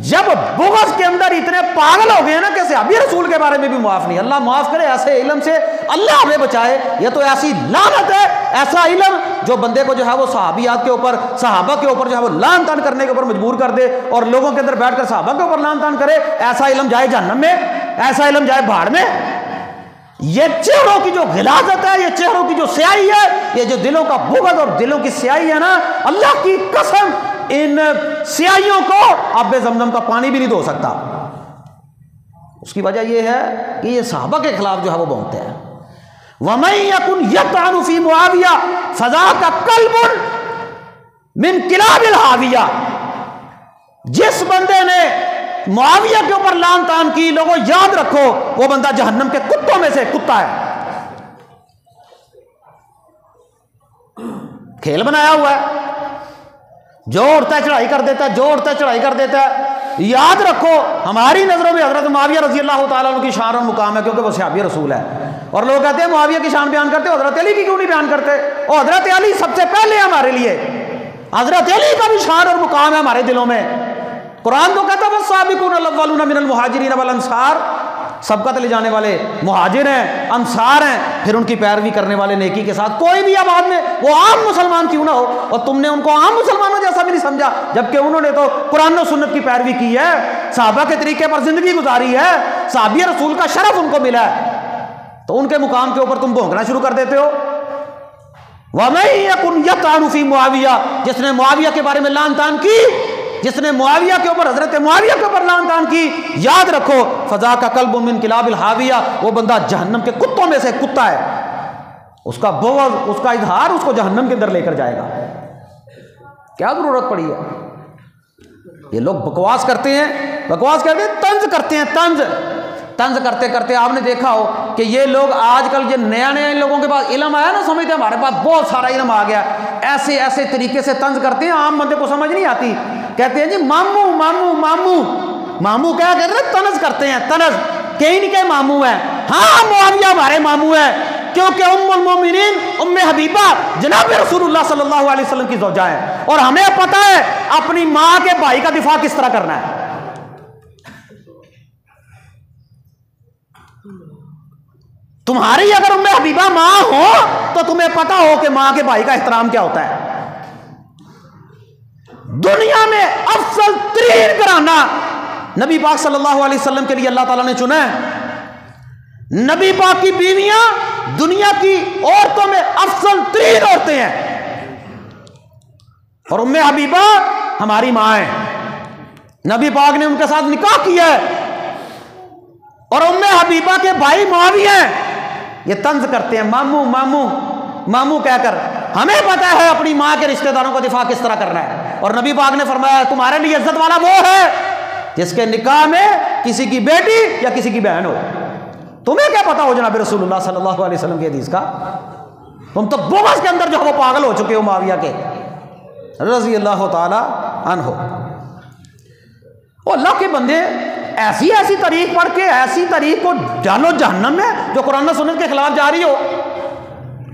जब बुग़्ज़ के अंदर इतने पागल हो गए ना कि सहाबी रसूल के बारे में भी माफ नहीं, अल्लाह माफ करे ऐसे इल्म से, अल्लाह हमें बचाए। ये तो ऐसी लानत है, ऐसा इल्म जो बंदे को जो है वो सहाबियात के ऊपर, सहाबा के ऊपर जो है वो लान तान करने के ऊपर मजबूर कर दे, और लोगों के अंदर बैठकर सहाबा के ऊपर लान तान करे। ऐसा इल्म जाए जहन्नम में, ऐसा इल्म जाए भाड़ में। ये चेहरों की जो गिलाजत है, ये चेहरों की जो स्याही है, ये जो दिलों का बुग़्ज़ और दिलों की स्याही है ना, अल्लाह की कसम इन स्याहियों को आबे ज़मज़म का पानी भी नहीं धो सकता। उसकी वजह यह है कि ये सहाबा के खिलाफ जो है वो बोलते हैं। वमन यकुन यतअनु फी मुआविया फज़ाका कल्बुन मिन किलाबिल हाविया। जिस बंदे ने मुआविया के ऊपर लान तान की, लोगों याद रखो, वो बंदा जहन्नम के कुत्तों में से कुत्ता है। खेल बनाया हुआ है, जो उड़ता है चढ़ाई कर देता है, जो उड़ता है चढ़ाई कर देता है। याद रखो, हमारी नजरों में हजरत मुआविया रज़ी अल्लाह ताला अन्हु की शान और मुकाम है, क्योंकि वो सहाबी रसूल है। और लोग कहते हैं मुआविया की शान बयान करते, हजरत अली की क्यों नहीं बयान करते? और हजरत अली सबसे पहले हमारे लिए, हजरत अली का भी शान और मुकाम है हमारे दिलों में। कुरान तो कहता है वस्साबिकून अव्वलून मिनल मुहाजिरीन वल अंसार, सबकत ले जाने वाले मुहाजिर हैं, अंसार हैं, फिर उनकी पैरवी करने वाले नेकी के साथ। कोई भी आबाद में वो आम मुसलमान क्यों ना हो, और तुमने उनको आम मुसलमानों जैसा भी नहीं समझा, जबकि उन्होंने तो कुरान और सुन्नत की पैरवी की है, सहाबा के तरीके पर जिंदगी गुजारी है, सहाबी रसूल का शरफ उनको मिला है, तो उनके मुकाम के ऊपर तुम भोंकना शुरू कर देते हो। वमन यकुन यतअनु फी मुआविया, जिसने मुआविया के बारे में लान तान की, जिसने मुआविया के ऊपर, हजरत मुआविया के ऊपर लान तान की, याद रखो फजा का कल्बुन मिन किलाबिल हाविया, वो बंदा जहन्नम के कुत्तों में से कुत्ता है। उसका बुग़्ज़, उसका इजहार उसको जहन्नम के अंदर लेकर जाएगा। क्या जरूरत पड़ी है? ये लोग बकवास करते हैं, बकवास करते हैं, तंज करते हैं, तंज करते करते आपने देखा हो कि ये लोग आजकल ये नया नया इन लोगों के पास इल्म आया ना, समझते हैं हमारे पास बहुत सारा इल्म आ गया, ऐसे ऐसे तरीके से तंज करते हैं, आम बंदे को समझ नहीं आती। कहते हैं जी मामू मामू मामू मामू, क्या कहते हैं? तनज करते हैं, तनज। कहीं नहीं कहे मामू है। हाँ, मुआविया हमारे मामू है, क्योंकि उम्मुल मोमिनीन उम्मे हबीबा जनाब रसूलुल्लाह सल्लल्लाहु अलैहि वसल्लम की ज़ौजा है, और हमें पता है अपनी माँ के भाई का दिफा किस तरह करना है। तुम्हारी अगर उम्मे हबीबा माँ हो तो तुम्हें पता हो कि माँ के भाई का एहतराम क्या होता है। दुनिया में अफसल तरीन घराना नबी पाक सल्लल्लाहु अलैहि वसल्लम के लिए अल्लाह ताला ने चुना है। नबी पाक की बीवियां दुनिया की औरतों में अफसल तरीन औरतें हैं, और उम्मे हबीबा हमारी माँ है। नबी पाक ने उनके साथ निकाह किया है, और उम्मे हबीबा के भाई मुआविया हैं। ये तंज करते हैं मामू मामू मामू कहकर। हमें पता है अपनी माँ के रिश्तेदारों का दिफा किस तरह करना है, और नबी पाक ने फरमाया तुम्हारे लिए इज्जत वाला वो है जिसके निकाह में किसी की बेटी या किसी की बहन हो। तुम्हें क्या पता हो जनाब रसूलुल्लाह सल्लल्लाहु अलैहि वसल्लम की हदीस का? तुम तो बुग़्ज़ के अंदर जो है वो पागल हो चुके हो मुआविया के रज़ी अल्लाह ताला अन्हु। अल्लाह के बंदे ऐसी ऐसी तारीख पढ़ के ऐसी तारीख को डालो जहन्नम में जो कुरान और सुन्नत के खिलाफ जा रही हो।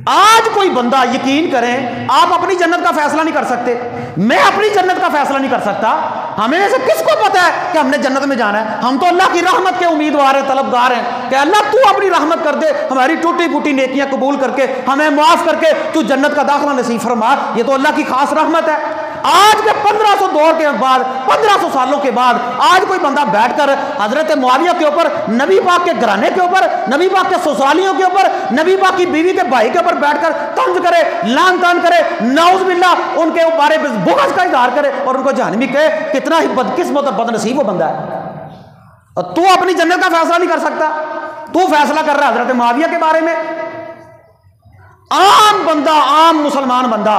आज कोई बंदा, यकीन करें, आप अपनी जन्नत का फैसला नहीं कर सकते, मैं अपनी जन्नत का फैसला नहीं कर सकता। हमें से किसको पता है कि हमने जन्नत में जाना है? हम तो अल्लाह की रहमत के उम्मीदवार हैं, तलबगार हैं कि अल्लाह तू अपनी रहमत कर दे, हमारी टूटी फूटी नेकियां कबूल करके हमें माफ करके तू जन्नत का दाखिला नसीब फरमा। ये तो अल्लाह की खास रहमत है। आज के 1500 दौर के बाद, 1500 सालों के बाद आज कोई बंदा बैठकर हजरत मुआविया के ऊपर, नबी पाक के घराने के ऊपर, नबी पाक के ससुरालियों के ऊपर, नबी पाक की बीवी के भाई के ऊपर बैठकर तंज करे, लान तान करे, नाउज़ बिल्लाह उनके बारे में बुग़्ज़ का इज़हार करे और उनको जहन्नमी कहे, कितना ही बदकिस्मत और बदनसीब वो बंदा है। और तू अपनी जन्नत का फैसला नहीं कर सकता, तू फैसला कर रहा है हजरत मुआविया के बारे में। आम बंदा, आम मुसलमान बंदा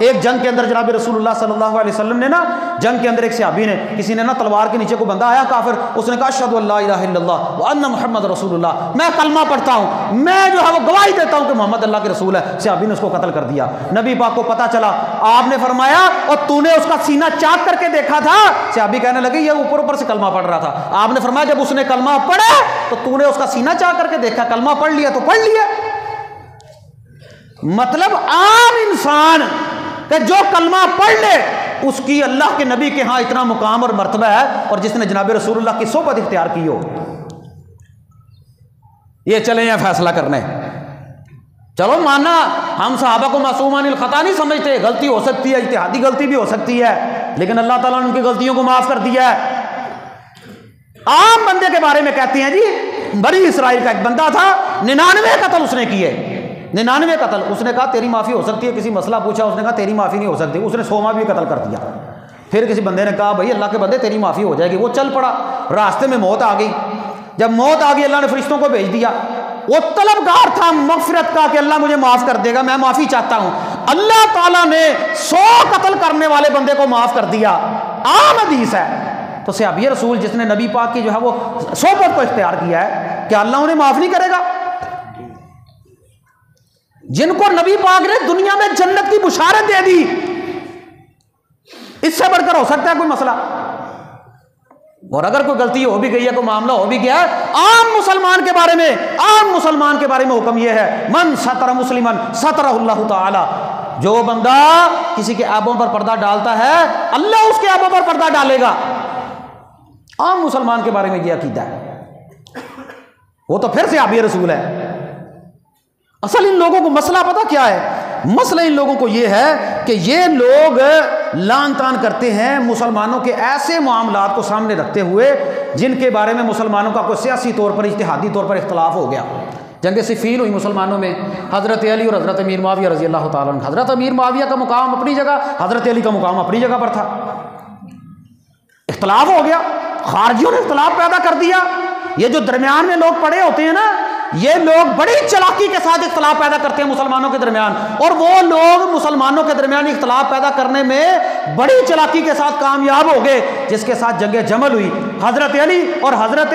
एक जंग के अंदर जनाब रसूलुल्लाह सल्लल्लाहु अलैहि वसल्लम ने ना, जंग के अंदर एक सहाबी ने, किसी ने ना तलवार के नीचे को बंदा आया काफिर, उसने कहा अशहदु अल्ला इलाहा इल्लल्लाह व अन्ना मुहम्मद रसूलुल्लाह, मैं कलमा पढ़ता हूँ, मैं जो है वो गवाही देता हूँ कि मोहम्मद अल्लाह के रसूल है। सहाबी ने उसको कत्ल कर दिया। नबी पाक को पता चला, आपने फरमाया और तूने उसका सीना चाक करके देखा था? सहाबी कहने लगे ये ऊपर ऊपर से कलमा पढ़ रहा था। आपने फरमाया जब उसने कलमा पढ़ा तो तूने उसका सीना चाक करके देखा, कलमा पढ़ लिया तो पढ़ लिया। मतलब आम इंसान कि जो कलमा पढ़ ले उसकी अल्लाह के नबी के यहाँ इतना मुकाम और मर्तबा है, और जिसने जनाब रसूलुल्लाह की सोबत इख्तियार की हो। ये चले हैं फैसला करने, चलो माना हम सहाबा को मासूम अनिल खता नहीं समझते, गलती हो सकती है, इज्तिहादी गलती भी हो सकती है, लेकिन अल्लाह ताला ने उनकी गलतियों को माफ कर दिया है। आम बंदे के बारे में कहते हैं जी बनी इसराइल का एक बंदा था, 99 कत्ल उसने किए, 99 कत्ल। उसने कहा तेरी माफ़ी हो सकती है, किसी मसला पूछा, उसने कहा तेरी माफ़ी नहीं हो सकती, उसने 100वां भी कत्ल कर दिया। फिर किसी बंदे ने कहा भाई अल्लाह के बंदे तेरी माफ़ी हो जाएगी, वो चल पड़ा, रास्ते में मौत आ गई। जब मौत आ गई अल्लाह ने फरिश्तों को भेज दिया, वो तलबगार था मगफिरत का कि अल्लाह मुझे माफ़ कर देगा, मैं माफ़ी चाहता हूँ। अल्लाह ताला ने 100 कत्ल करने वाले बंदे को माफ़ कर दिया। आम हदीस है। तो सहाबी रसूल जिसने नबी पाक की जो है वो सोबत को इख्तियार किया है, क्या अल्लाह उन्हें माफ़ नहीं करेगा? जिनको नबी पाक ने दुनिया में जन्नत की बुशारत दे दी, इससे बढ़कर हो सकता है कोई मसला? और अगर कोई गलती हो भी गई है, कोई मामला हो भी गया है, आम मुसलमान के बारे में, आम मुसलमान के बारे में हुक्म यह है मन सतर मुस्लिमन सतरहुल्लाहु ताला, जो बंदा किसी के ऐबों पर पर्दा डालता है अल्लाह उसके ऐबों पर पर्दा डालेगा। आम मुसलमान के बारे में यह अकीदा है। वो तो फिर से सहाबी रसूल है। असल इन लोगों को मसला पता क्या है? मसला इन लोगों को यह है कि ये लोग लान तान करते हैं मुसलमानों के ऐसे मामलात को सामने रखते हुए जिनके बारे में मुसलमानों का कोई सियासी तौर पर, इज्तिहादी तौर पर इख्तलाफ हो गया। जंग सिफ़ीन हुई मुसलमानों में, हज़रत अली और हज़रत अमीर मुआविया रज़ी अल्लाह ताला अन्हु। हज़रत अमीर मुआविया का मुकाम अपनी जगह, हज़रत अली का मुकाम अपनी जगह पर था। इख्तलाफ हो गया, खारजियों ने इख्तलाफ पैदा कर दिया। ये जो दरमियान में लोग पड़े होते हैं ना, ये लोग बड़ी चालाकी के साथ इख्तलाफ पैदा करते हैं मुसलमानों के दरमियान, और वो लोग मुसलमानों के दरमियान इख्तलाफ पैदा करने में बड़ी चालाकी के साथ कामयाब हो गए, जिसके साथ जंग जमल हुई हज़रत अली और हज़रत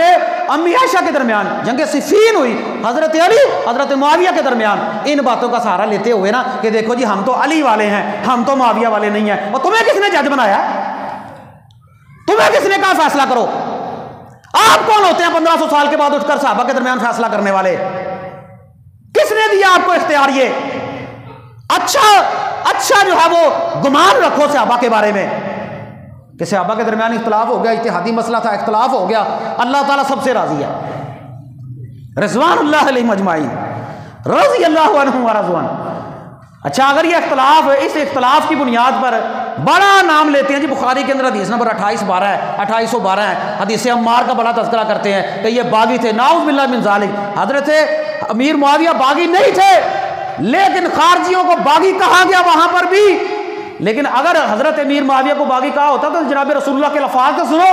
अम्मी आयशा के दरमियान, जंग सिफ़ीन हुई हज़रत अली हज़रत मुआविया के दरमियान। इन बातों का सहारा लेते हुए ना कि देखो जी हम तो अली वाले हैं, हम तो मुआविया वाले नहीं हैं। और तुम्हें किसने जज बनाया? तुम्हें किसने कहा फैसला करो? आप कौन होते हैं 1500 साल के बाद उठकर सहाबा के दरमियान फैसला करने वाले? किसने दिया आपको इख्तियार? ये अच्छा जो है वो गुमान रखो सहाबा के बारे में कि सहाबा के दरमियान इख्तलाफ हो गया, इज्तिहादी मसला था, इख्तलाफ हो गया, अल्लाह ताला सबसे राजी है, रिज़वानुल्लाह अलैहिम अजमाइन, रज़ी अल्लाहु अन्हुम व रज़वान। अच्छा, अगर ये इख्तलाफ, इस इख्तलाफ की बुनियाद पर बड़ा नाम लेते हैं जी, बुखारी के अंदर हदीस नंबर 2812 है, 2812 है, हदीस अम्मार का बड़ा तज़किरा करते हैं कि ये बागी थे, नाउज़ बिल्लाह मिन ज़ालिक। हज़रत अमीर मुआविया बागी नहीं थे, लेकिन खारजियों को बागी कहा गया वहां पर भी। लेकिन अगर हज़रत अमीर मुआविया को बागी कहा होता तो जनाब रसूलुल्लाह के लफ़ाज़ तो सुनो,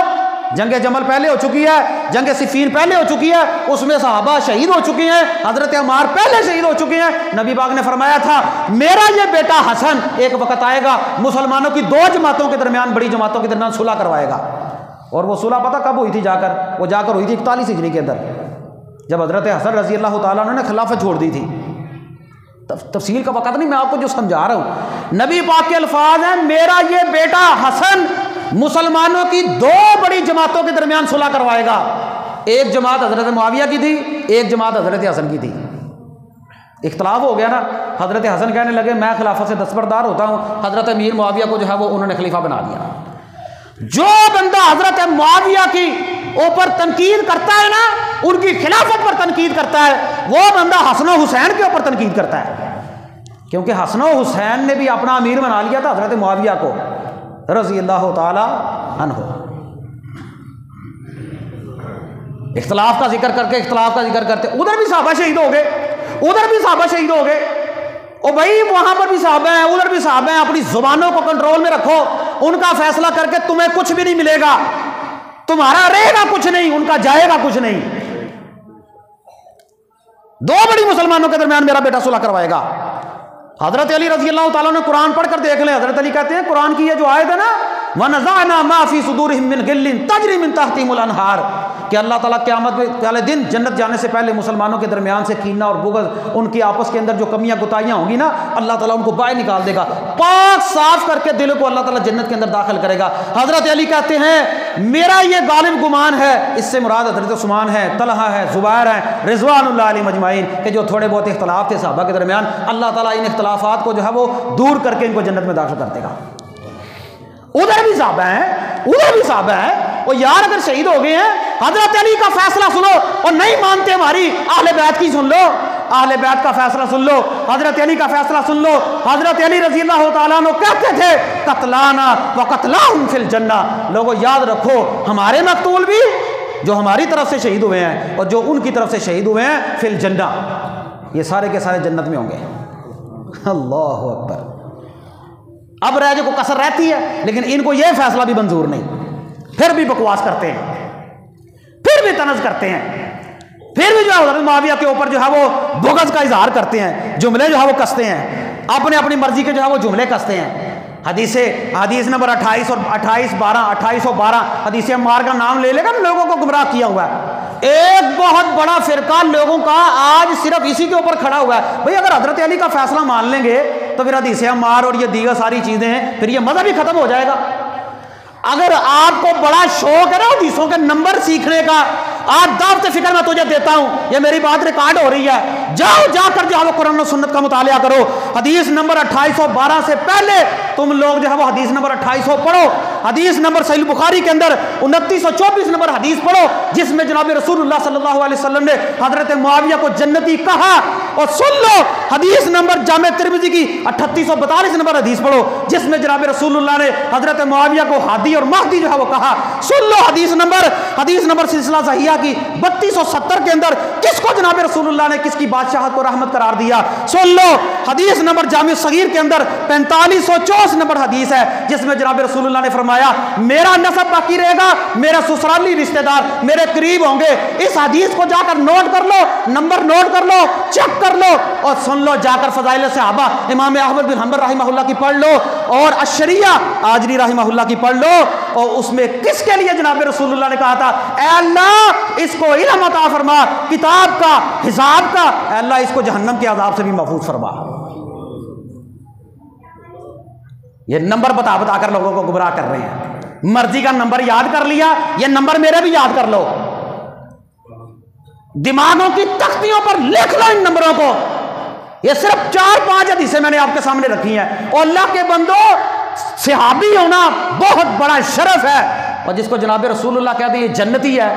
जंग जमल पहले हो चुकी है, जंग सिफ़ीन पहले हो चुकी है, उसमें सहाबा शहीद हो चुके हैं, हज़रत अम्मार पहले शहीद हो चुके हैं। नबी पाक ने फरमाया था मेरा ये बेटा हसन एक वक्त आएगा, मुसलमानों की 2 जमातों के दरमियान, बड़ी जमातों के दरमियान सुलह करवाएगा। और वो सुलह पता कब हुई थी? वो जाकर हुई थी 41 हिजरी के अंदर, जब हज़रत हसन रज़ी अल्लाह ताला अन्हु ने खिलाफत छोड़ दी थी। तफसील का वक़्त नहीं, मैं आपको जो समझा रहा हूँ, नबी पाक के अल्फाज हैं मेरा ये बेटा हसन मुसलमानों की 2 बड़ी जमातों के दरमियान सुलह करवाएगा। एक जमात हज़रत मुआविया की थी, एक जमात हज़रत हसन की थी। इख्तलाफ हो गया ना, हज़रत हसन कहने लगे मैं खिलाफत से दस्तबरदार होता हूँ, हज़रत अमीर मुआविया को जो है वो उन्होंने खलीफा बना दिया। जो बंदा हज़रत मुआविया की ऊपर तनकीद करता है ना, उनकी खिलाफत पर तनकीद करता है, वो बंदा हसन हुसैन के ऊपर तनकीद करता है, क्योंकि हसन हुसैन ने भी अपना अमीर बना लिया था हज़रत मुआविया को रज़ी अल्लाह ताला अन्हु। इख्तलाफ का जिक्र करके, इख्तलाफ का जिक्र करते, उधर भी सहाबा शहीद हो गए, उधर भी सहाबा शहीद हो गए। और भाई वहां पर भी सहाबा हैं, उधर भी सहाबा हैं, अपनी जुबानों को कंट्रोल में रखो, उनका फैसला करके तुम्हें कुछ भी नहीं मिलेगा, तुम्हारा रहेगा कुछ नहीं, उनका जाएगा कुछ नहीं। 2 बड़ी मुसलमानों के दरमियान मेरा बेटा सुलह करवाएगा। हज़रत अली रज़ी अल्लाह ताला ने कुरान पढ़ कर देख लें। हज़रत अली कहते हैं कुरान की ये जो आयत है ना, वनज़अना मा फी सुदूरिहिम मिन गिल्लिन तजरी मिन तहतिहिमुल अनहार, कि अल्लाह ताला क़यामत वाले दिन जन्नत जाने से पहले मुसलमानों के दरमियान से कीना और बुग़्ज़, उनकी आपस के अंदर जो कमियां गुताइयाँ होंगी ना, अल्लाह ताला उनको बाहर निकाल देगा, पाक साफ करके दिल को अल्लाह ताला जन्नत के अंदर दाखिल करेगा। हज़रत अली कहते हैं मेरा ये गालिब गुमान है, इससे मुराद हज़रत उस्मान है, तलहा है, ज़ुबैर है, रिज़वानुल्लाह अलैहिम अजमाइन, कि जो थोड़े बहुत इख्तलाफ थे सहाबा के दरमियान, अल्लाह ताला इन इख्तलाफात को जो है वो दूर करके इनको जन्नत में दाखिल कर देगा। उधर भी साहबा हैं, उधर भी साहबा हैं, और यार अगर शहीद हो गए हैं, हज़रत अली का फैसला सुनो, और नहीं मानते हमारी अहले बैत की सुन लो, अहले बैत का फैसला सुन लो, हज़रत अली का फैसला सुन लो। हज़रत अली रज़ी अल्लाह तआला अन्हु कहते थे कतलाना व कतलाहुम फिल जन्ना, लोगों याद रखो हमारे मकतूल भी जो हमारी तरफ से शहीद हुए हैं और जो उनकी तरफ से शहीद हुए हैं फिल जन्ना, ये सारे के सारे जन्नत में होंगे। अल्लाह अकबर। अब रह जो कसर रहती है, लेकिन इनको यह फैसला भी मंजूर नहीं, फिर भी बकवास करते हैं, फिर भी तनज़ करते हैं, फिर भी जो है हज़रत मुआविया के ऊपर जो है वो बुग़्ज़ का इजहार करते हैं, जुमले जो है वो कसते हैं, अपने अपनी मर्जी के जो है वो जुमले कसते हैं। हदीस नंबर 28 और 2812 हदीस अम्मार का नाम ले लेकर लोगों को गुमराह किया हुआ है। एक बहुत बड़ा फिरका लोगों का आज सिर्फ इसी के ऊपर खड़ा हुआ है, भाई अगर हज़रत अली का फैसला मान लेंगे तो फिर हदीस अम्मार और ये दीगर सारी चीज़ें हैं, फिर ये मज़हब ही ख़त्म हो जाएगा। अगर आपको बड़ा शौक है ना हदीसों के नंबर सीखने का, आप दावत फिक्र मैं तुझे देता हूं, ये मेरी बात रिकॉर्ड हो रही है, जाओ जाकर जो है वो कुरान और सुन्नत का मुतालिया करो। हदीस नंबर 2812 से पहले तुम लोग जो है वो हदीस नंबर 2800 पढ़ो, हदीस नंबर सहीह बुखारी के अंदर 2924 नंबर हदीस पढ़ो, जिसमें जनाब रसूलुल्लाह सल्लल्लाहु अलैहि वसल्लम ने हजरत मुआविया को जन्नती कहा। और सुन लो हदीस नंबर जामे तिरमिज़ी की 3842 नंबर हदीस पढ़ो, जिसमें जनाब रसूलुल्लाह ने हजरत मुआविया को हादी और महदी जो है वो कहा। सुन लो हदीस नंबर सिलसिला सहिहा की 3270 के अंदर किसको जनाब रसूलुल्लाह ने किसकी बादशाहत को रहमत करार दिया। सुन लो हदीस नंबर जामे सगीर के अंदर 4564 नंबर हदीस है, जिसमें जनाब रसूलुल्लाह ने फरमाया मेरा नसब बाकी रहेगा, मेरा ससुराली रिश्तेदार मेरे करीब होंगे। इस हदीस को जाकर नोट कर लो, नंबर नोट कर लो, चेक कर लो, और सुन लो जाकर फज़ाइल सहाबा इमाम अहमद बिन हंबल रहमहुल्लाह की पढ़ लो, और अशरिया आजरी रहमहुल्लाह की पढ़ लो, और उसमें किसके लिए जनाब रसूलुल्लाह ने कहा था ऐ अल्लाह इसको इल्म अता फरमा, किताब का, हिसाब का, ऐ अल्लाह इसको जहन्नम के अजाब से भी महफूज फरमा। ये नंबर बता बता कर लोगों को गुमराह कर रहे हैं। मर्जी का नंबर याद कर लिया, ये नंबर मेरे भी याद कर लो, दिमागों की तख्तियों पर लिख लो इन नंबरों को। ये सिर्फ 4-5 हदीसें मैंने आपके सामने रखी हैं। और अल्लाह के बंदो सहाबी होना बहुत बड़ा शरफ है, और जिसको जनाब रसूलुल्लाह कहते हैं ये जन्नती है,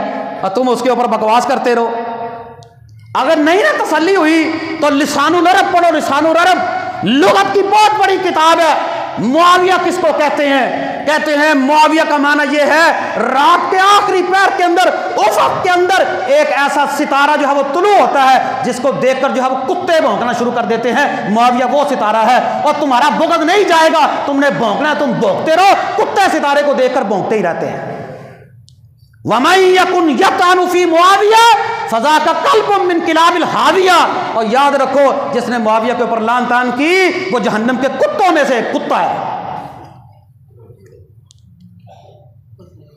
और तुम उसके ऊपर बकवास करते रहो। अगर नहीं ना तसल्ली हुई तो लिसानुल अरब पढ़ो। लिसानुल अरब लुगत की बहुत बड़ी किताब है। मुआविया किसको कहते हैं? कहते हैं मुआविया का माना यह है रात के आखिरी पैर के अंदर, उफक के अंदर एक ऐसा सितारा जो है वो तुलू होता है, जिसको देखकर जो है वो कुत्ते भौंकना शुरू कर देते हैं। मुआविया वो सितारा है, और तुम्हारा बुग़्ज़ नहीं जाएगा, तुमने भौंकना है, तुम भौंकते रहो, कुत्ते सितारे को देखकर भौंकते ही रहते हैं। वमन यकुन यकानु फी मुआविया फज़ा का कल्ब मिन किलाबिल हाविया, और याद रखो जिसने मुआविया के ऊपर लान तान की वो जहन्नम के कुत्तों में से एक कुत्ता है।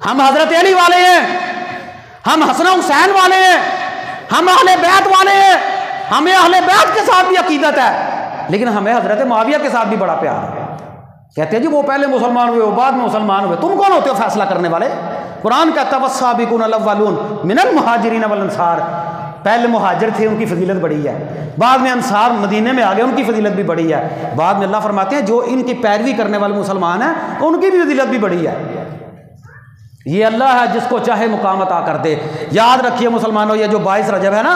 हम हजरत अली वाले हैं, हम हसन हुसैन वाले हैं, हम अहले बैत वाले हैं, हमें अहले बैत के साथ भी अकीदत है, लेकिन हमें हजरत मुआविया के साथ भी बड़ा प्यार है। कहते हैं जी वो पहले मुसलमान हुए, वो बाद में मुसलमान हुए। तुम कौन होते हो फैसला करने वाले? कुरान कहता है वस्साबिकून अव्वलून मिनल मुहाजिरीन वल अंसार, पहले मुहाजिर थे उनकी फजीलत बड़ी है, बाद में अंसार मदीने में आ गए उनकी फजीलत भी बड़ी है। बाद में अल्लाह फरमाते हैं जो इनकी पैरवी करने वाले मुसलमान हैं उनकी भी फजीलत भी बड़ी है। ये अल्लाह है जिसको चाहे मुकाम अता कर दे। याद रखिए मुसलमानों, ये जो 22 रजब है ना,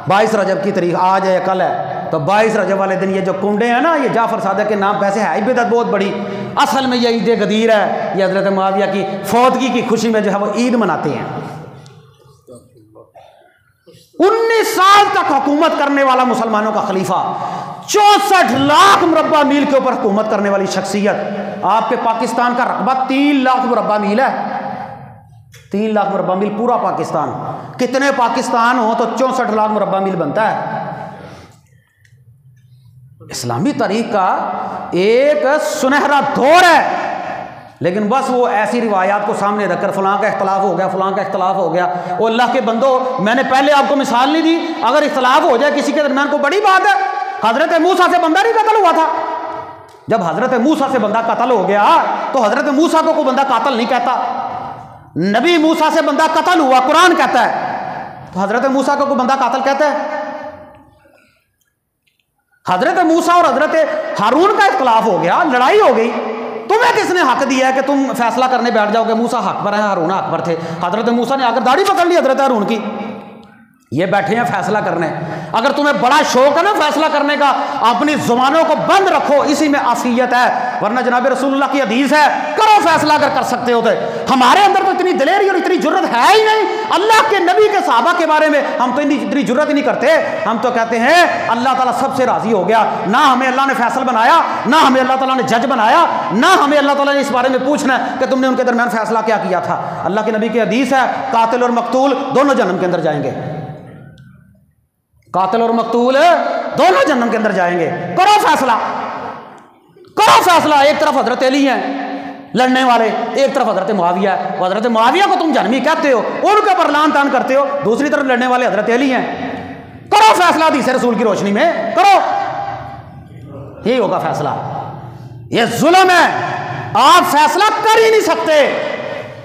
22 रजब की तारीख आज है, कल है, तो 22 रजब वाले दिन ये जो कुंडे हैं ना, ये जाफर सादक के नाम पैसे है बिदअत बहुत बड़ी, असल में ये ईद गदीर है। ये हजरत मुआविया की फौतगी की खुशी में जो है वो ईद मनाते हैं। 19 साल तक हुकूमत करने वाला मुसलमानों का खलीफा, 64 लाख मुरब्बा मील के ऊपर हुकूमत करने वाली शख्सियत। आपके पाकिस्तान का रकबा 3 लाख मुरब्बा मील है, 3 लाख मुरब्बा मील पूरा पाकिस्तान। कितने पाकिस्तान हो तो 64 लाख मुरब्बा मील बनता है। इस्लामी तारीख का एक सुनहरा दौर है, लेकिन बस वो ऐसी रिवायात को सामने रखकर फलां का इख्तलाफ हो गया, फलां का इख्तलाफ हो गया। वो अल्लाह के बंदो, मैंने पहले आपको मिसाल नहीं दी, अगर इख्तलाफ हो जाए किसी के दरमियान को बड़ी बात है। हजरत मूसा से बंदा नहीं कत्ल हुआ था। जब हजरत मूसा से बंदा कत्ल हो गया तो हजरत मूसा को कोई बंदा कातिल नहीं कहता, नबी मूसा से बंदा कत्ल हुआ कुरान कहता है, तो हजरत मूसा को कोई बंदा कातिल कहता है? हजरत मूसा और हजरत हारून का इख्तलाफ हो गया, लड़ाई हो गई, तुम्हें किसने हक दिया है कि तुम फैसला करने बैठ जाओगे? मूसा हक पर है, हारून हक पर थे। हजरत मूसा ने आकर दाढ़ी पकड़ ली हजरत हारून की, ये बैठे हैं फैसला करने। अगर तुम्हें बड़ा शौक है ना फैसला करने का, अपनी जुबानों को बंद रखो, इसी में आफियत है। वरना जनाब रसूलुल्लाह की हदीस है, करो फैसला अगर कर सकते हो तो। हमारे अंदर तो इतनी दिलेरी और इतनी जुर्रत है ही नहीं। अल्लाह के नबी के सहाबा के बारे में हम तो इतनी जुर्रत ही नहीं करते। हम तो कहते हैं अल्लाह ताला सबसे राजी हो गया, ना हमें अल्लाह ने फैसल बनाया, ना हमें अल्लाह ताला ने जज बनाया, ना हमें अल्लाह ताला ने इस बारे में पूछना है कि तुमने उनके दरमियान फैसला क्या किया था। अल्लाह के नबी की हदीस है, कातिल और मकतूल दोनों जन्नत के अंदर जाएंगे, कातिल और मकतूल दोनों जन्नत के अंदर जाएंगे। करो फैसला, करो फैसला। एक तरफ हजरत अली हैं लड़ने वाले, एक तरफ हजरत मुआविया है। हजरत मुआविया को तुम जन्मी कहते हो, उनके ऊपर लान तान करते हो, दूसरी तरफ लड़ने वाले हजरत अली हैं। करो फैसला हदीस रसूल की रोशनी में, करो, यही होगा फैसला। ये जुल्म है, आप फैसला कर ही नहीं सकते।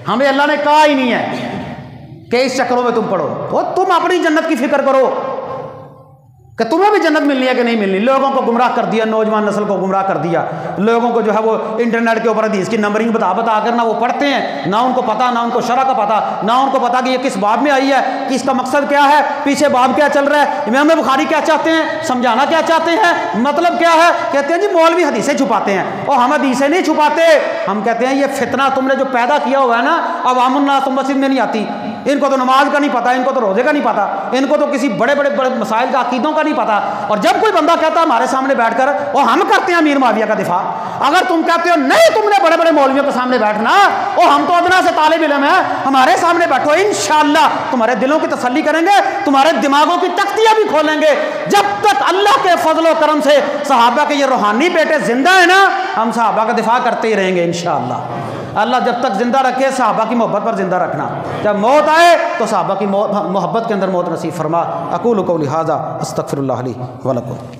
हमें अल्लाह ने कहा ही नहीं है कि इस चक्करों में तुम पढ़ो, तो तुम अपनी जन्नत की फिक्र करो कि तुम्हें भी जन्नत मिलनी है कि नहीं मिलनी। लोगों को गुमराह कर दिया, नौजवान नस्ल को गुमराह कर दिया। लोगों को जो है वो इंटरनेट के ऊपर हदीस की नंबरिंग बता कर ना वो पढ़ते हैं, ना उनको पता, ना उनको शरह का पता, ना उनको पता कि ये किस बाब में आई है, कि इसका मकसद क्या है, पीछे बाब क्या चल रहा है, इमाम बुखारी क्या चाहते हैं, समझाना क्या चाहते हैं, मतलब क्या है। कहते हैं जी मौलवी हदीसें छुपाते हैं, और हम हदीसें नहीं छुपाते। हम कहते हैं ये फितना तुमने जो पैदा किया हुआ है ना, अब आमुन्ना तुम मस्जिद में नहीं आती, इनको तो नमाज का नहीं पता, इनको तो रोजे का नहीं पता, इनको तो किसी बड़े बड़े मसाइल का अकीदों का नहीं पता। और जब कोई बंदा कहता है हमारे सामने बैठकर, और हम करते हैं अमीर मुआविया का दिफा, अगर तुम कहते हो नहीं तुमने बड़े बड़े मौलवियों के सामने बैठना, और हम तो अदना से तालिब इल्म है, हमारे सामने बैठो, इंशाअल्लाह तुम्हारे दिलों की तसल्ली करेंगे, तुम्हारे दिमागों की तख्तियां भी खोलेंगे। जब तक अल्लाह के फजल और करम से सहाबा के ये रूहानी बेटे जिंदा है ना, हम सहाबा का दिफा करते ही रहेंगे इंशाअल्लाह। अल्लाह जब तक जिंदा रखे सहाबा की मोहब्बत पर जिंदा रखना, जब मौत आए तो सहाबा की मोहब्बत के अंदर मौत नसीब फरमा। अकूलु कौली हाज़ा अस्तगफिरुल्लाह ली व लकुम।